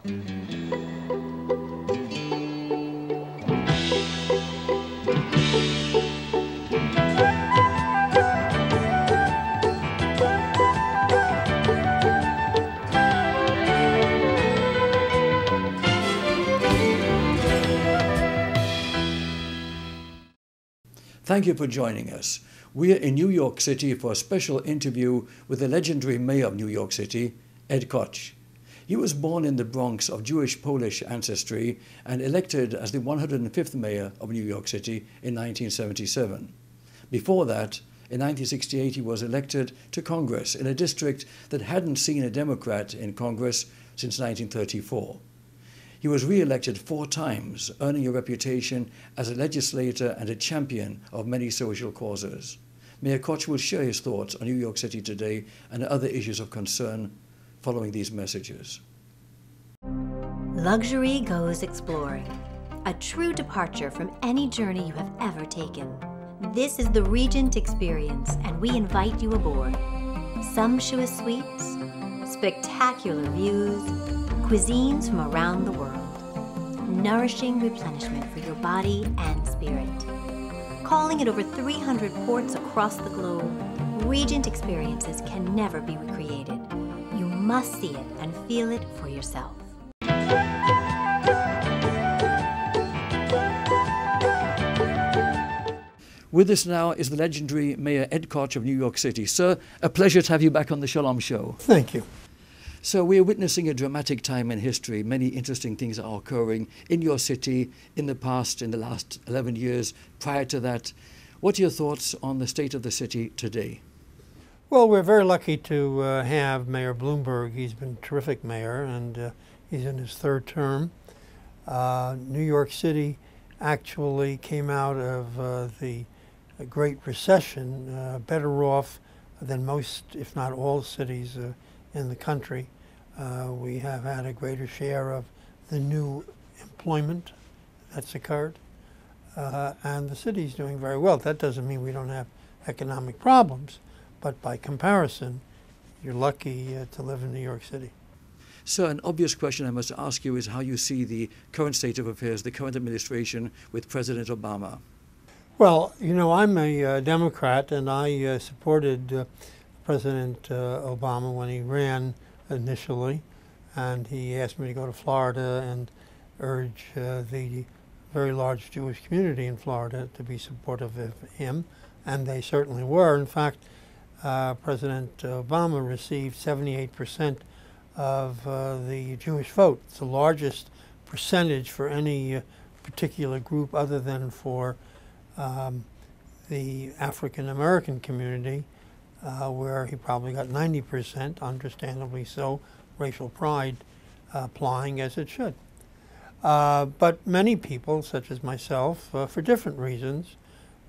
Thank you for joining us. We are in New York City for a special interview with the legendary mayor of New York City, Ed Koch. He was born in the Bronx of Jewish-Polish ancestry and elected as the 105th mayor of New York City in 1977. Before that, in 1968, he was elected to Congress in a district that hadn't seen a Democrat in Congress since 1934. He was re-elected 4 times, earning a reputation as a legislator and a champion of many social causes. Mayor Koch will share his thoughts on New York City today and other issues of concern following these messages. Luxury goes exploring, a true departure from any journey you have ever taken. This is the Regent Experience, and we invite you aboard. Sumptuous suites, spectacular views, cuisines from around the world, nourishing replenishment for your body and spirit. Calling at over 300 ports across the globe, Regent experiences can never be recreated. You must see it and feel it for yourself. With us now is the legendary Mayor Ed Koch of New York City. Sir, a pleasure to have you back on the Shalom Show. Thank you. So we are witnessing a dramatic time in history. Many interesting things are occurring in your city in the past, in the last 11 years. Prior to that, what are your thoughts on the state of the city today? Well, we're very lucky to have Mayor Bloomberg. He's been a terrific mayor, and he's in his 3rd term. New York City actually came out of the Great Recession better off than most, if not all, cities in the country. We have had a greater share of the new employment that's occurred, and the city's doing very well. That doesn't mean we don't have economic problems, but by comparison, you're lucky to live in New York City. So an obvious question I must ask you is how you see the current state of affairs, the current administration with President Obama. Well, you know, I'm a Democrat, and I supported President Obama when he ran initially, and he asked me to go to Florida and urge the very large Jewish community in Florida to be supportive of him, and they certainly were. In fact, President Obama received 78% of the Jewish vote. It's the largest percentage for any particular group other than for the African American community, where he probably got 90%, understandably so, racial pride applying as it should. But many people, such as myself, for different reasons,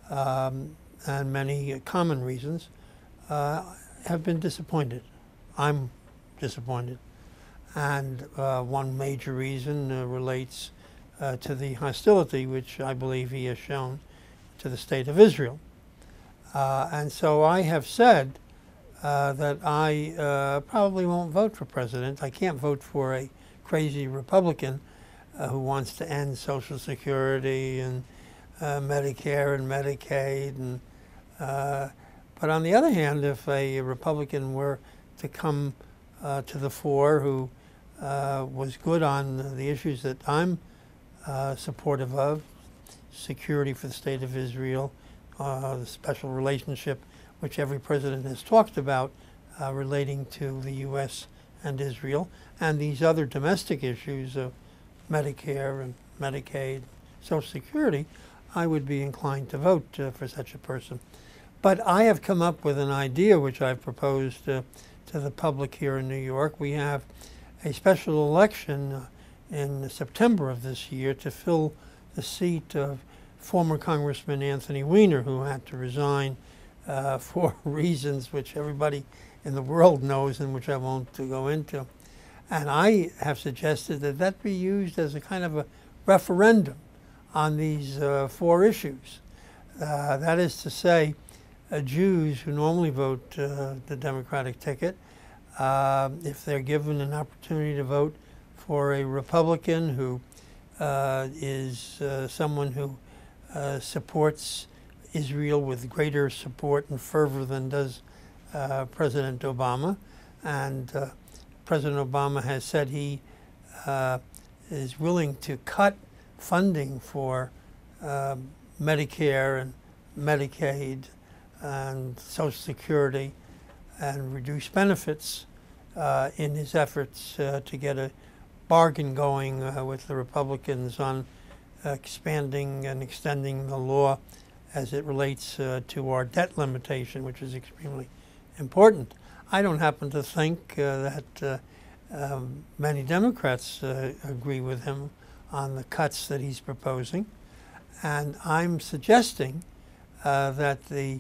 and many common reasons, have been disappointed. I'm disappointed. And one major reason relates to the hostility which I believe he has shown to the state of Israel. And so I have said that I probably won't vote for president. I can't vote for a crazy Republican who wants to end Social Security and Medicare and Medicaid. And, but on the other hand, if a Republican were to come to the fore who was good on the issues that I'm supportive of, security for the state of Israel, the special relationship which every president has talked about relating to the U.S. and Israel, and these other domestic issues of Medicare and Medicaid, Social Security, I would be inclined to vote for such a person. But I have come up with an idea which I've proposed to the public here in New York. We have a special election in September of this year to fill the seat of former Congressman Anthony Weiner, who had to resign for reasons which everybody in the world knows and which I won't go into. And I have suggested that that be used as a kind of a referendum on these 4 issues. That is to say, Jews who normally vote the Democratic ticket, if they're given an opportunity to vote for a Republican who is someone who supports Israel with greater support and fervor than does President Obama. And President Obama has said he is willing to cut funding for Medicare and Medicaid and Social Security and reduce benefits in his efforts to get a bargain going with the Republicans on expanding and extending the law as it relates to our debt limitation, which is extremely important. I don't happen to think that many Democrats agree with him on the cuts that he's proposing. And I'm suggesting that the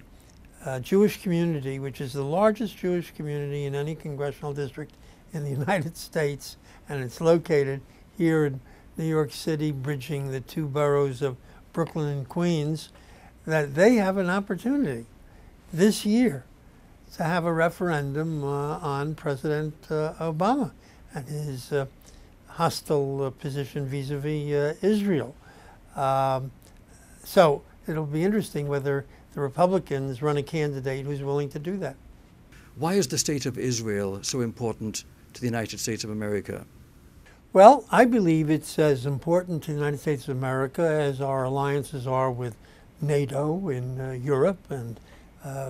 Jewish community, which is the largest Jewish community in any congressional district in the United States, and it's located here in New York City, bridging the two boroughs of Brooklyn and Queens, that they have an opportunity this year to have a referendum on President Obama and his hostile position vis-a-vis Israel. So it'll be interesting whether the Republicans run a candidate who's willing to do that. Why is the state of Israel so important to the United States of America? Well, I believe it's as important to the United States of America as our alliances are with NATO in Europe and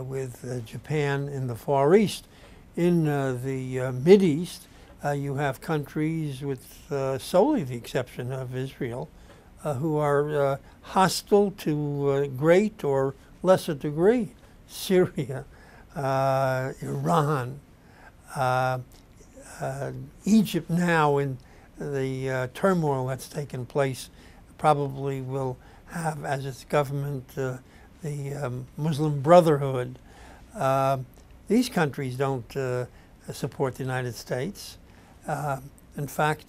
with Japan in the Far East. In the Mideast, you have countries with solely the exception of Israel who are hostile to a great or lesser degree. Syria, Iran, Egypt now in the turmoil that's taken place probably will have as its government the Muslim Brotherhood. These countries don't support the United States. In fact,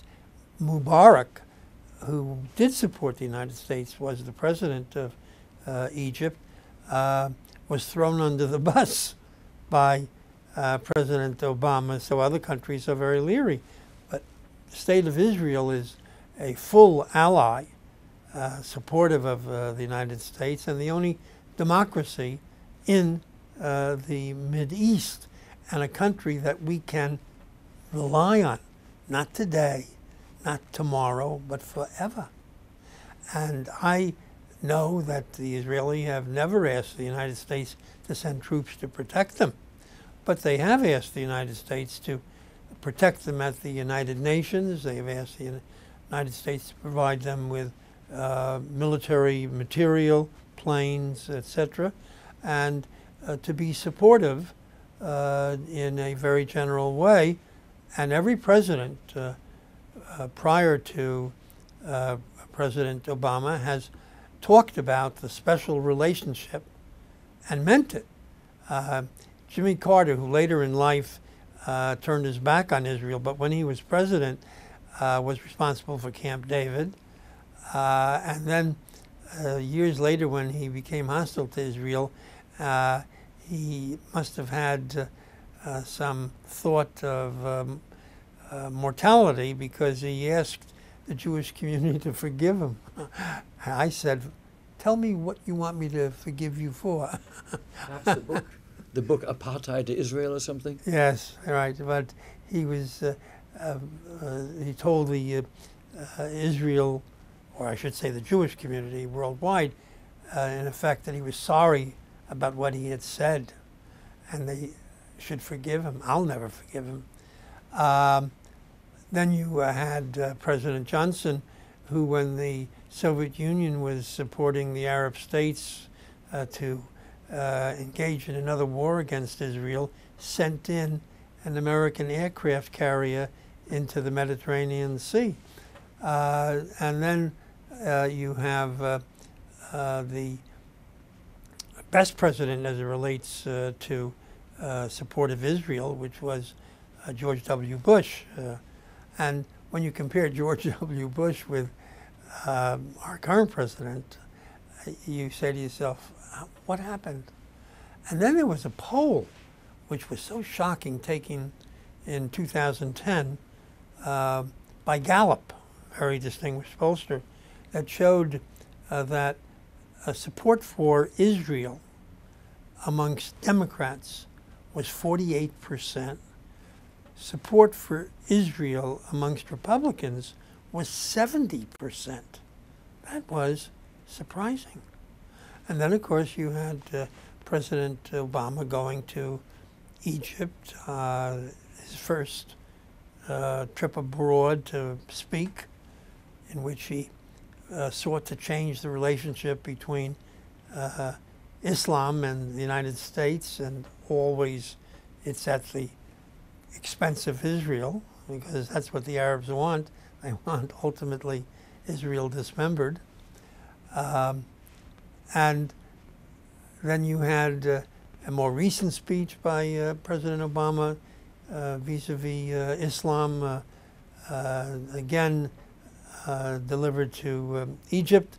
Mubarak, who did support the United States, was the president of Egypt, was thrown under the bus by President Obama, so other countries are very leery. But the state of Israel is a full ally, supportive of the United States, and the only democracy in the Mideast, and a country that we can rely on, not today, not tomorrow, but forever. And I know that the Israelis have never asked the United States to send troops to protect them, but they have asked the United States to protect them at the United Nations. They've asked the United States to provide them with military material, planes, etc., and to be supportive in a very general way. And every president prior to President Obama has talked about the special relationship and meant it. Jimmy Carter, who later in life turned his back on Israel, but when he was president was responsible for Camp David. And then years later when he became hostile to Israel, he must have had some thought of mortality, because he asked the Jewish community to forgive him. I said, tell me what you want me to forgive you for. Perhaps the book Apartheid to Israel or something? Yes, right. But he was, he told the Israel, or I should say the Jewish community worldwide, in effect, that he was sorry about what he had said, and they should forgive him. I'll never forgive him. Then you had President Johnson, who, when the Soviet Union was supporting the Arab states to engage in another war against Israel, sent in an American aircraft carrier into the Mediterranean Sea. And then you have the best president as it relates to support of Israel, which was George W. Bush. And when you compare George W. Bush with our current president, you say to yourself, what happened? And then there was a poll, which was so shocking, taken in 2010, by Gallup, a very distinguished pollster, that showed that support for Israel amongst Democrats was 48%. Support for Israel amongst Republicans was 70%. That was surprising. And then, of course, you had President Obama going to Egypt, his first trip abroad to speak, in which he sought to change the relationship between Islam and the United States, and always it's at the expense of Israel, because that's what the Arabs want. They want ultimately Israel dismembered. And then you had a more recent speech by President Obama vis-a-vis Islam, again delivered to Egypt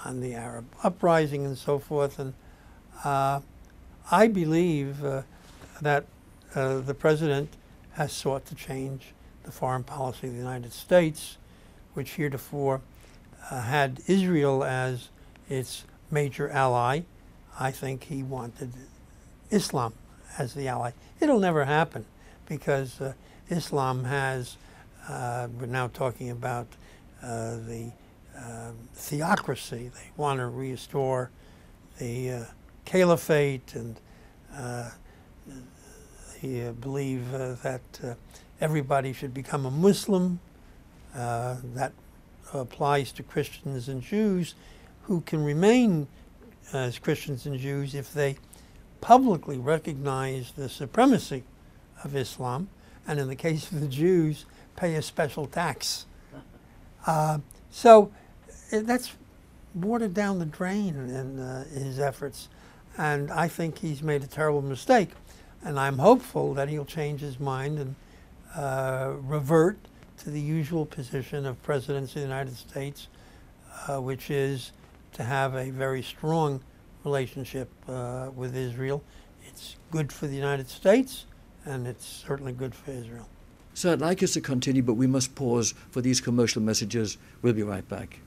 on the Arab uprising and so forth. And I believe that the president has sought to change the foreign policy of the United States, which heretofore had Israel as its major ally. I think he wanted Islam as the ally. It'll never happen, because Islam has, we're now talking about the theocracy. They want to restore the caliphate, and they believe that everybody should become a Muslim. That applies to Christians and Jews, who can remain as Christians and Jews if they publicly recognize the supremacy of Islam, and in the case of the Jews, pay a special tax. So that's watered down the drain in his efforts, and I think he's made a terrible mistake. And I'm hopeful that he'll change his mind and revert to the usual position of presidents of the United States, which is to have a very strong relationship with Israel. It's good for the United States, and it's certainly good for Israel. So I'd like us to continue, but we must pause for these commercial messages. We'll be right back.